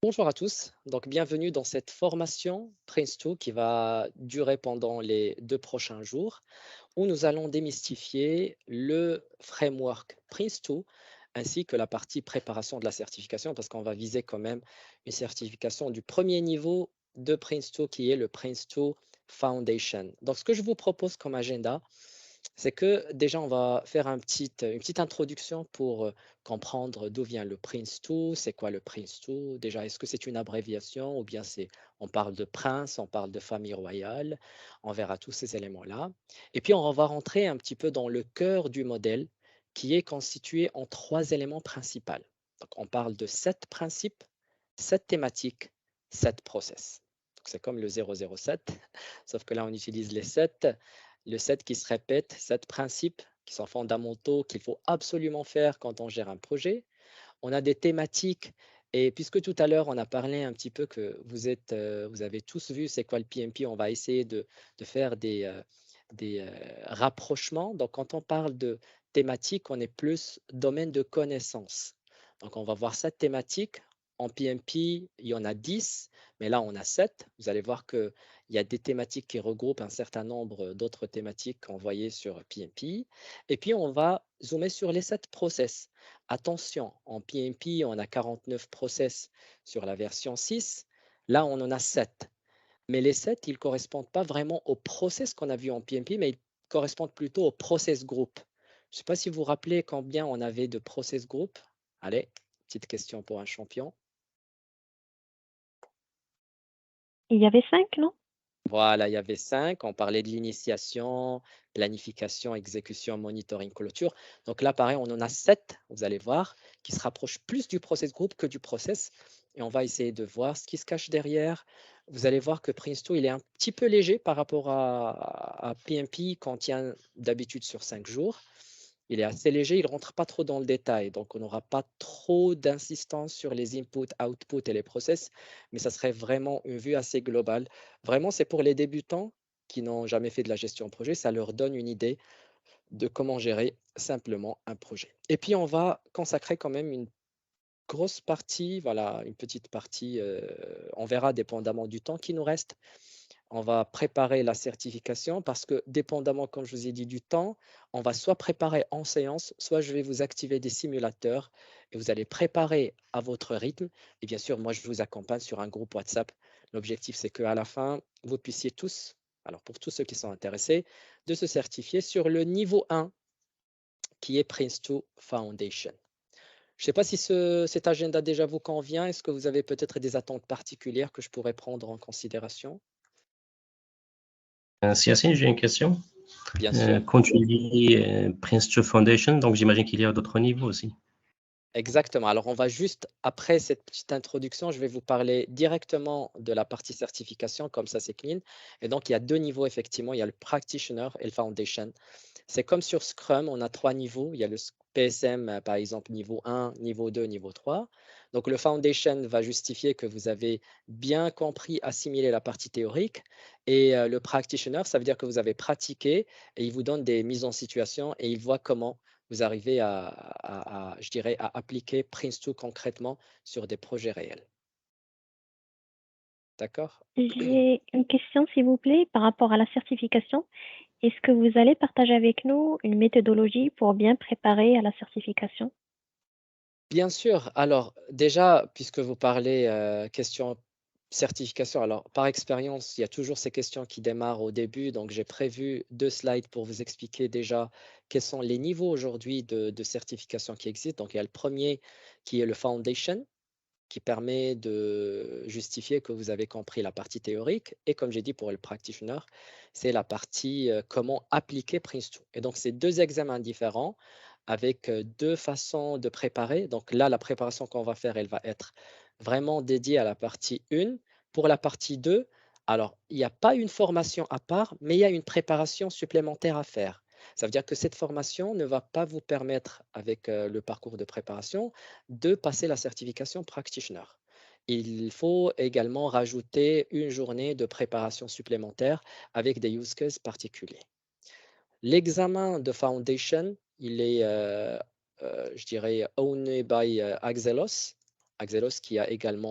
Bonjour à tous, donc bienvenue dans cette formation Prince2 qui va durer pendant les 2 prochains jours où nous allons démystifier le framework Prince2 ainsi que la partie préparation de la certification parce qu'on va viser quand même une certification du premier niveau de Prince2 qui est le Prince2 Foundation. Donc ce que je vous propose comme agenda, c'est que déjà, on va faire une petite introduction pour comprendre d'où vient le Prince2, c'est quoi le Prince2. Déjà, est-ce que c'est une abréviation ou bien on parle de prince, on parle de famille royale, on verra tous ces éléments-là. Et puis, on va rentrer un petit peu dans le cœur du modèle qui est constitué en trois éléments principaux. Donc, on parle de 7 principes, 7 thématiques, 7 process. Donc, c'est comme le 007, sauf que là, on utilise les 7 le 7 qui se répète, 7 principes qui sont fondamentaux qu'il faut absolument faire quand on gère un projet. On a des thématiques et puisque tout à l'heure on a parlé un petit peu que vous avez tous vu c'est quoi le PMP, on va essayer de faire des rapprochements. Donc quand on parle de thématiques, on est plus domaine de connaissance. Donc on va voir cette thématique. En PMP, il y en a 10, mais là on a 7. Vous allez voir qu'il y a des thématiques qui regroupent un certain nombre d'autres thématiques envoyées sur PMP. Et puis on va zoomer sur les 7 process. Attention, en PMP, on a 49 process sur la version 6. Là, on en a 7. Mais les 7, ils ne correspondent pas vraiment au process qu'on a vu en PMP, mais ils correspondent plutôt au process group. Je ne sais pas si vous vous rappelez combien on avait de process group. Allez, petite question pour un champion. Il y avait 5, non? Voilà, il y avait 5. On parlait de l'initiation, planification, exécution, monitoring, clôture. Donc là, pareil, on en a 7, vous allez voir, qui se rapprochent plus du process group que du process. Et on va essayer de voir ce qui se cache derrière. Vous allez voir que Prince2, il est un petit peu léger par rapport à PMP qu'on tient d'habitude sur 5 jours. Il est assez léger, il ne rentre pas trop dans le détail. Donc, on n'aura pas trop d'insistance sur les inputs, outputs et les process, mais ça serait vraiment une vue assez globale. Vraiment, c'est pour les débutants qui n'ont jamais fait de la gestion de projet, ça leur donne une idée de comment gérer simplement un projet. Et puis, on va consacrer quand même une grosse partie, voilà, une petite partie, on verra dépendamment du temps qui nous reste. On va préparer la certification parce que dépendamment, comme je vous ai dit, du temps, on va soit préparer en séance, soit je vais vous activer des simulateurs et vous allez préparer à votre rythme. Et bien sûr, moi, je vous accompagne sur un groupe WhatsApp. L'objectif, c'est qu'à la fin, vous puissiez tous, alors pour tous ceux qui sont intéressés, de se certifier sur le niveau 1 qui est Prince2 Foundation. Je ne sais pas si cet agenda déjà vous convient. Est-ce que vous avez peut-être des attentes particulières que je pourrais prendre en considération? Yacine, j'ai une question. Bien sûr. Quand tu dis Prince2 Foundation, donc j'imagine qu'il y a d'autres niveaux aussi. Exactement. Alors, on va juste, après cette petite introduction, je vais vous parler directement de la partie certification, comme ça c'est clean. Et donc, il y a 2 niveaux, effectivement. Il y a le Practitioner et le Foundation. C'est comme sur Scrum, on a 3 niveaux. Il y a le PSM, par exemple, niveau 1, niveau 2, niveau 3. Donc, le Foundation va justifier que vous avez bien compris, assimilé la partie théorique. Et le Practitioner, ça veut dire que vous avez pratiqué et il vous donne des mises en situation et il voit comment vous arrivez je dirais, à appliquer Prince2 concrètement sur des projets réels. D'accord? J'ai une question, s'il vous plaît, par rapport à la certification. Est-ce que vous allez partager avec nous une méthodologie pour bien préparer à la certification? Bien sûr. Alors, déjà, puisque vous parlez question certification, alors par expérience, il y a toujours ces questions qui démarrent au début. Donc, j'ai prévu 2 slides pour vous expliquer déjà quels sont les niveaux aujourd'hui de certification qui existent. Donc, il y a le premier qui est le Foundation, qui permet de justifier que vous avez compris la partie théorique. Et comme j'ai dit pour le practitioner, c'est la partie comment appliquer Prince2. Et donc, c'est 2 examens différents avec 2 façons de préparer. Donc là, la préparation qu'on va faire, elle va être vraiment dédiée à la partie 1. Pour la partie 2, alors, il n'y a pas une formation à part, mais il y a une préparation supplémentaire à faire. Ça veut dire que cette formation ne va pas vous permettre, avec le parcours de préparation, de passer la certification practitioner. Il faut également rajouter une journée de préparation supplémentaire avec des use cases particuliers. L'examen de foundation, il est, je dirais, owned by Axelos. Axelos qui a également